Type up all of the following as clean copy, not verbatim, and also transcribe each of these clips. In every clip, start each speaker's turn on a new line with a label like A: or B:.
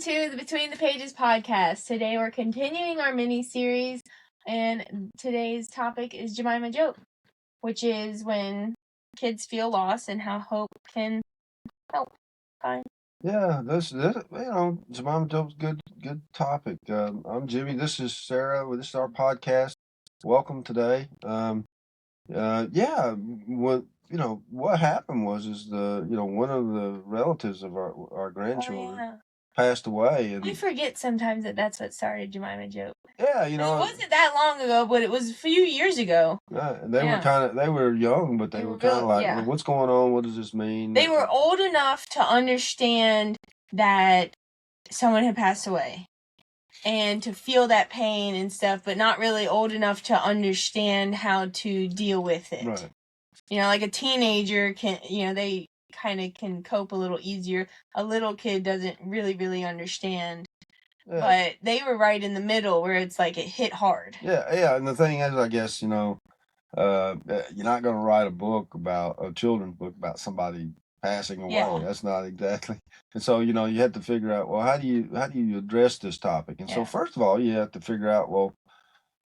A: to the Between the Pages podcast. Today we're continuing our mini-series, and today's topic is Jemimah Jope, which is when kids feel lost and how hope can help find.
B: Yeah, this Jemimah Jope's good topic. I'm Jimmy. This is Sarah. This is our podcast. Welcome today. What happened was one of the relatives of our grandchildren passed away, and
A: I forget sometimes that's what started Jemimah Jope.
B: Yeah,
A: it wasn't that long ago, but it was a few years ago.
B: They were young, but they were kind of like, well, what's going on? What does this mean?
A: They were old enough to understand that someone had passed away and to feel that pain and stuff, but not really old enough to understand how to deal with it.
B: Right.
A: Like a teenager they kind of can cope a little easier. A little kid doesn't really understand. Yeah. But they were right in the middle where it's like it hit hard.
B: Yeah, and the thing is, I guess, you're not going to write a children's book about somebody passing away. Yeah. That's not exactly. And so, you have to figure out, well, how do you address this topic? And so first of all, you have to figure out, well,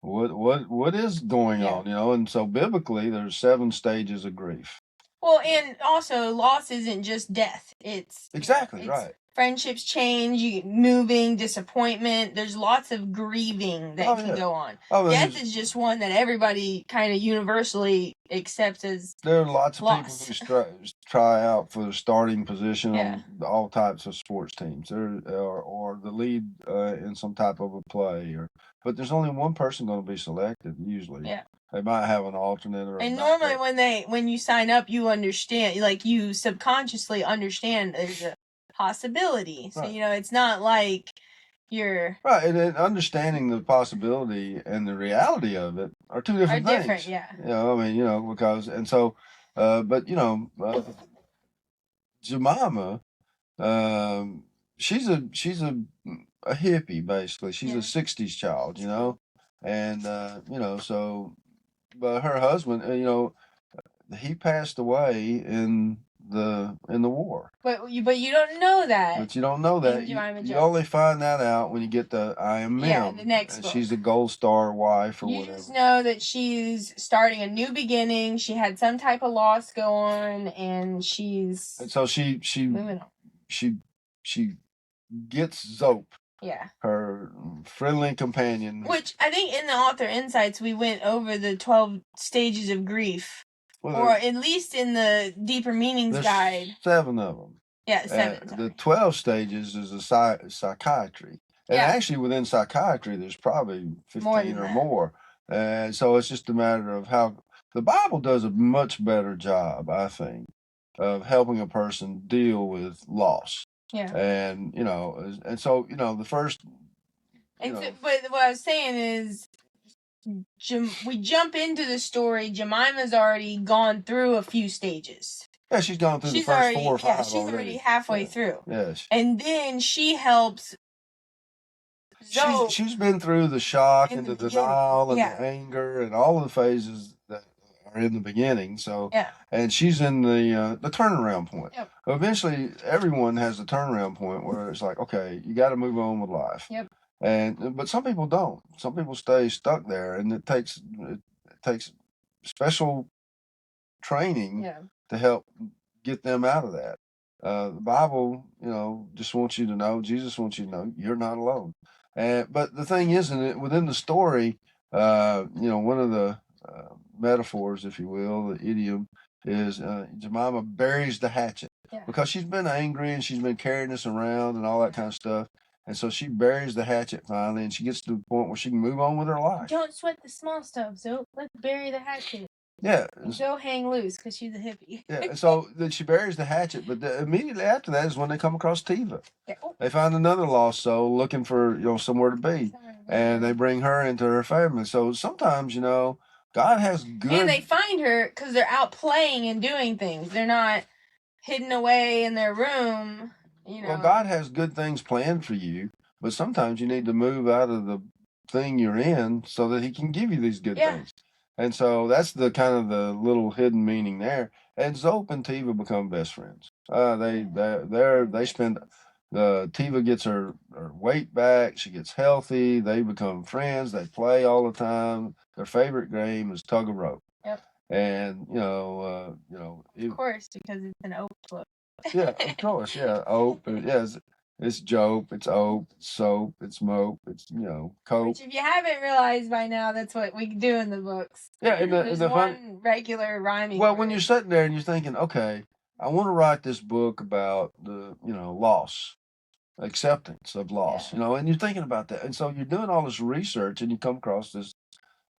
B: what is going on, and so biblically there's 7 stages of grief.
A: Well, and also loss isn't just death. It's
B: exactly right.
A: Friendships change, moving, disappointment. There's lots of grieving that can go on. Death is just one that everybody kind of universally accepts as
B: there are lots of
A: loss.
B: People who try out for the starting position on all types of sports teams, or the lead in some type of a play, but there's only one person going to be selected usually.
A: Yeah.
B: They might have an alternate or.
A: And normally when you sign up, you understand, like you subconsciously understand there's a possibility. So, it's not like you're...
B: Right, and understanding the possibility and the reality of it are two different things.
A: Yeah.
B: Because, and so, Jemimah, she's a hippie, basically. She's a 60s child, and, but her husband, he passed away in the war.
A: But you don't know that.
B: But you don't know that. You only find that out when you get the I Am Mem.
A: Yeah, the next book.
B: She's a gold star wife or whatever.
A: You just know that she's starting a new beginning. She had some type of loss go on, and she's...
B: And so she
A: moving on.
B: She gets Zope.
A: Yeah.
B: Her friendly companion.
A: Which I think in the author insights we went over the 12 stages of grief. Well, or at least in the Deeper Meanings guide.
B: 7 of them.
A: Yeah, 7.
B: The 12 stages is a psychiatry. And actually within psychiatry there's probably 15 or more. And so it's just a matter of how the Bible does a much better job, I think, of helping a person deal with loss.
A: Yeah.
B: And and so the first
A: but what I was saying is we jump into the story. Jemimah's already gone through a few stages.
B: Yeah, she's gone through the first 4 or 5
A: she's already halfway through.
B: Yes.
A: And then she helps Zope.
B: She's been through the shock and the denial and the anger and all of the phases that are in the beginning. So and she's in the turnaround point. Yep. Eventually everyone has a turnaround point where it's like, okay, you got to move on with life.
A: Yep.
B: But some people don't. Some people stay stuck there, and it takes special training to help get them out of that. The Bible, just wants you to know, Jesus wants you to know, you're not alone. But the thing is, within the story, one of the metaphors, if you will, the idiom is Jemimah buries the hatchet because she's been angry and she's been carrying this around and all that kind of stuff. And so she buries the hatchet finally, and she gets to the point where she can move on with her life.
A: Don't sweat the small stuff, Zope. Let's bury the hatchet.
B: Yeah.
A: Go hang loose, because she's a hippie.
B: Yeah, and so then she buries the hatchet, but immediately after that is when they come across Tiva. Yeah. They find another lost soul looking for, somewhere to be, and they bring her into her family. So sometimes, God has good...
A: And they find her because they're out playing and doing things. They're not hidden away in their room.
B: Well, God has good things planned for you, but sometimes you need to move out of the thing you're in so that He can give you these good things. And so that's the kind of the little hidden meaning there. And Zope and Tiva become best friends. They spend Tiva gets her weight back. She gets healthy. They become friends. They play all the time. Their favorite game is tug of rope.
A: Yep.
B: And
A: of course, because it's an Ope book.
B: Yeah, of course. Yeah, Ope. Yeah, it's Jope. It's Ope. It's Soap. It's Mope. It's Cope.
A: Which, if you haven't realized by now, that's what we do in the books.
B: Yeah, and
A: there's one regular rhyming.
B: Well, when you're sitting there and you're thinking, okay, I want to write this book about the loss, acceptance of loss, and you're thinking about that, and so you're doing all this research, and you come across this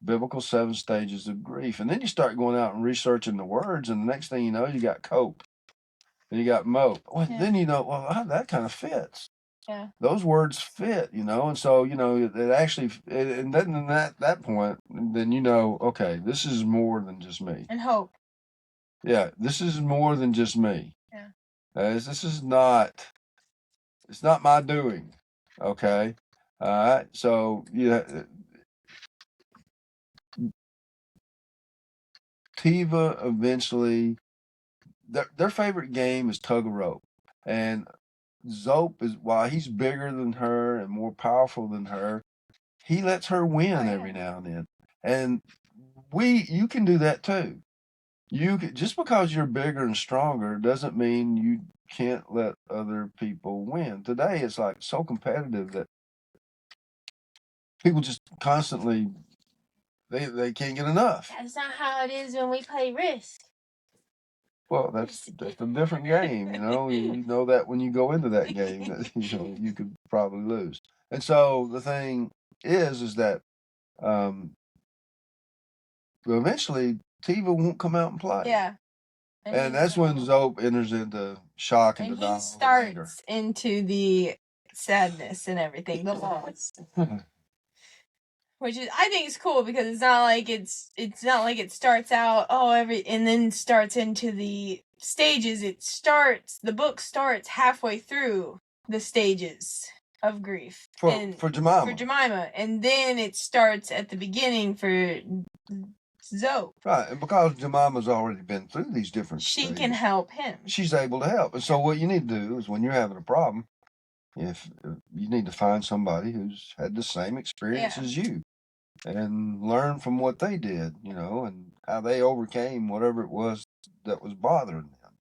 B: biblical 7 stages of grief, and then you start going out and researching the words, and the next thing you know, you got cope, and you got mope. Well, then that kind of fits.
A: Yeah.
B: Those words fit, and so it actually, and then at that point, then okay, this is more than just me.
A: And hope.
B: Yeah, this is more than just me.
A: Yeah.
B: This is not. It's not my doing. Okay. All right. So Tiva eventually, their favorite game is tug of rope, and Zope is, while he's bigger than her and more powerful than her, he lets her win every now and then, and you can do that too. Just because you're bigger and stronger doesn't mean you can't let other people win. Today it's like so competitive that people just constantly they can't get enough.
A: That's not how it is when we play Risk.
B: Well, that's a different game, You know that when you go into that game that you could probably lose. And so the thing is that eventually Tiva won't come out and play.
A: Yeah.
B: And that's when Zope enters into shock and denial.
A: He starts into the sadness and everything, the loss. Which is, I think, is cool because it's not like it starts out and then starts into the stages. The book starts halfway through the stages of grief
B: for Jemimah,
A: and then it starts at the beginning for Zope.
B: Right, and because Jemimah's already been through these different stages,
A: she can help him.
B: She's able to help. And so what you need to do is when you're having a problem, if you need to find somebody who's had the same experience as you and learn from what they did, and how they overcame whatever it was that was bothering them.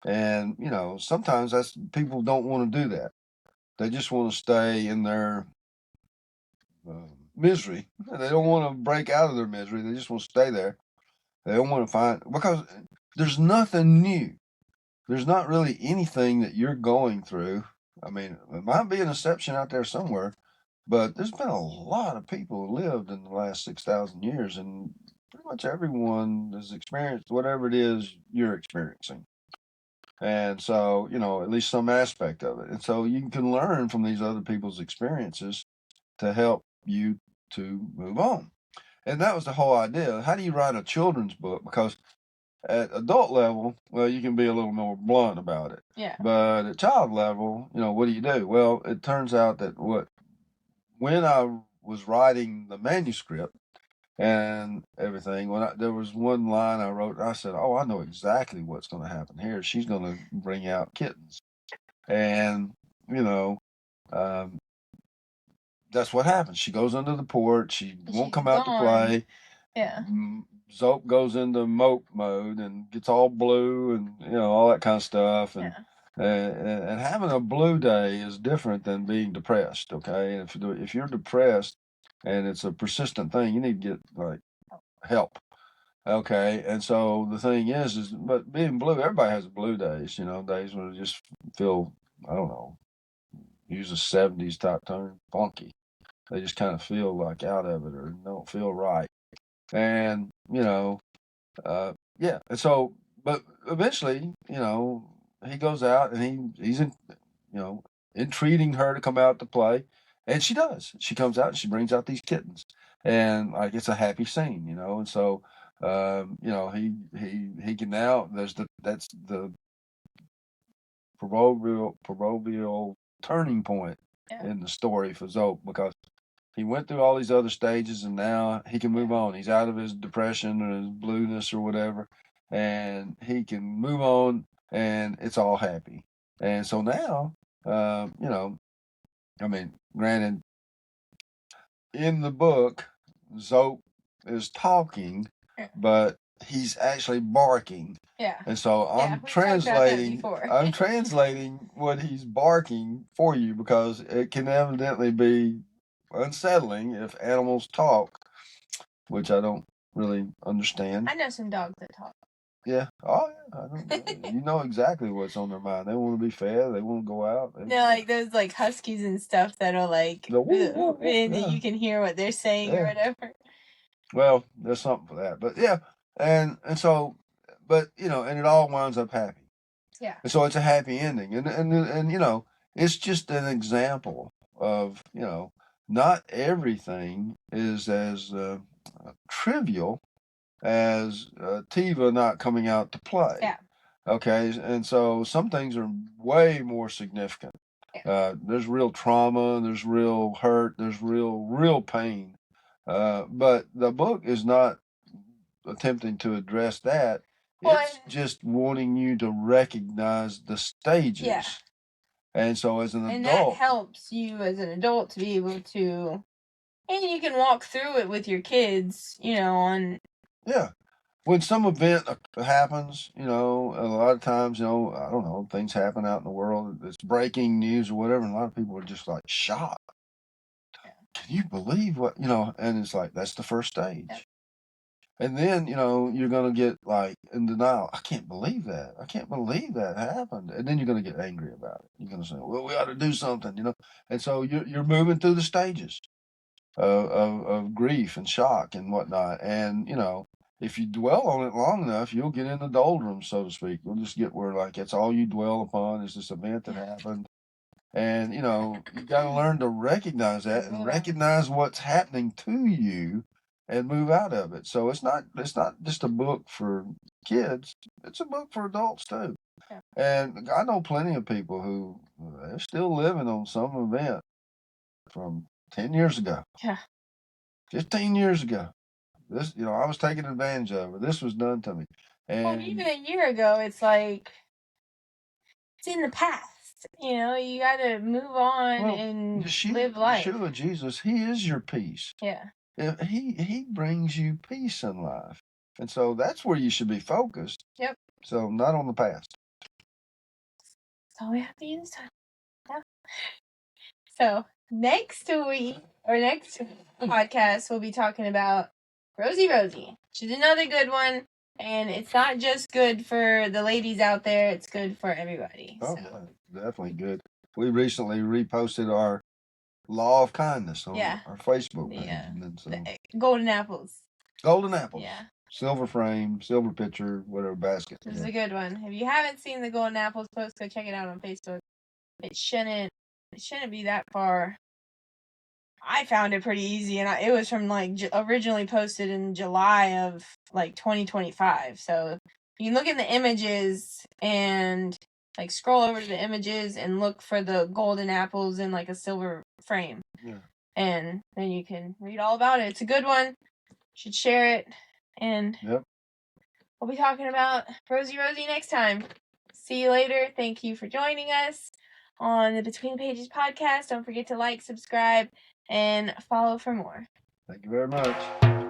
B: And, sometimes people don't want to do that. They just want to stay in their misery. They don't want to break out of their misery. They just want to stay there. They don't want to because there's nothing new. There's not really anything that you're going through. I mean, there might be an exception out there somewhere, but there's been a lot of people who lived in the last 6,000 years, and pretty much everyone has experienced whatever it is you're experiencing. And so, at least some aspect of it. And so you can learn from these other people's experiences to help you to move on. And that was the whole idea. How do you write a children's book? Because at adult level, well, you can be a little more blunt about it.
A: Yeah.
B: But at child level, what do? Well, it turns out that when I was writing the manuscript and everything, there was one line I wrote, I said, "Oh, I know exactly what's going to happen here. She's going to bring out kittens." And, that's what happens. She goes under the porch. She won't come out to play.
A: Yeah.
B: Zope goes into mope mode and gets all blue and all that kind of stuff. And and having a blue day is different than being depressed. Okay, and if you're depressed and it's a persistent thing, you need to get help. Okay, and so the thing is but being blue, everybody has blue days. Days when they just feel, I don't know, use a 70s type term, funky. They just kind of feel like out of it or don't feel right. And, yeah. And so, but eventually, he goes out and he's entreating her to come out to play. And she does. She comes out and she brings out these kittens. And it's a happy scene, and so, he can now, that's the proverbial turning point in the story for Zope, because he went through all these other stages and now he can move on. He's out of his depression or his blueness or whatever, and he can move on and it's all happy. And so now You know, I mean, granted, in the book, Zope is talking, but he's actually barking.
A: Yeah.
B: And so I'm translating what he's barking for you, because it can evidently be unsettling if animals talk, which I don't really understand.
A: I know some dogs that talk.
B: Yeah. Oh, yeah. I don't, you know exactly what's on their mind. They want to be fed. They want to go out.
A: No, like those like huskies and stuff that are like,
B: woo, woo,
A: and you can hear what they're saying or whatever.
B: Well, there's something for that, but yeah, and so, but you know, and it all winds up happy.
A: Yeah.
B: And so it's a happy ending, and you know, it's just an example of, you know, not everything is as trivial as Tiva not coming out to play.
A: Yeah.
B: Okay, and so some things are way more significant. Yeah. There's real trauma, there's real hurt, there's real pain. But the book is not attempting to address that. Well, it's just wanting you to recognize the stages. Yeah. And so as an adult.
A: And that helps you as an adult to be able to, and you can walk through it with your kids, you know, on.
B: Yeah. When some event happens, you know, a lot of times, you know, I don't know, things happen out in the world. It's breaking news or whatever. And a lot of people are just like shocked. Yeah. Can you believe what, you know, and it's like, that's the first stage. Yeah. And then, you know, you're going to get like in denial. I can't believe that. I can't believe that happened. And then you're going to get angry about it. You're going to say, well, we ought to do something, you know. And so you're moving through the stages of grief and shock and whatnot. And, you know, if you dwell on it long enough, you'll get in the doldrums, so to speak. You'll just get where like it's all you dwell upon is this event that happened. And, you know, you got to learn to recognize that and recognize what's happening to you and move out of it. So it's not just a book for kids. It's a book for adults too. Yeah. And I know plenty of people who they're still living on some event from 10 years ago.
A: Yeah.
B: 15 years ago. This, you know, I was taken advantage of, or this was done to me. And
A: well, even a year ago, it's like, it's in the past. You know, you got to move on and live life.
B: Yeshua, Jesus, he is your peace.
A: Yeah.
B: He brings you peace in life. And so that's where you should be focused.
A: Yep.
B: So not on the past.
A: That's all we have to use time. Yeah. So next week, or next podcast, we'll be talking about Rosie, which is another good one. And it's not just good for the ladies out there, it's good for everybody.
B: Oh, so. Definitely good. We recently reposted our Law of Kindness on our Facebook page. And so,
A: the golden apples.
B: Golden apples.
A: Yeah.
B: Silver frame, silver pitcher, whatever basket.
A: This is a good one. If you haven't seen the golden apples post, go check it out on Facebook. It shouldn't be that far. I found it pretty easy, and it was from like originally posted in July of like 2025. So you can look in the images and like scroll over to the images and look for the golden apples in like a silver frame. Yeah. And then you can read all about it. It's a good one. You should share it. And we'll be talking about Rosie next time. See you later. Thank you for joining us on the Between the Pages podcast. Don't forget to like, subscribe, and follow for more.
B: Thank you very much.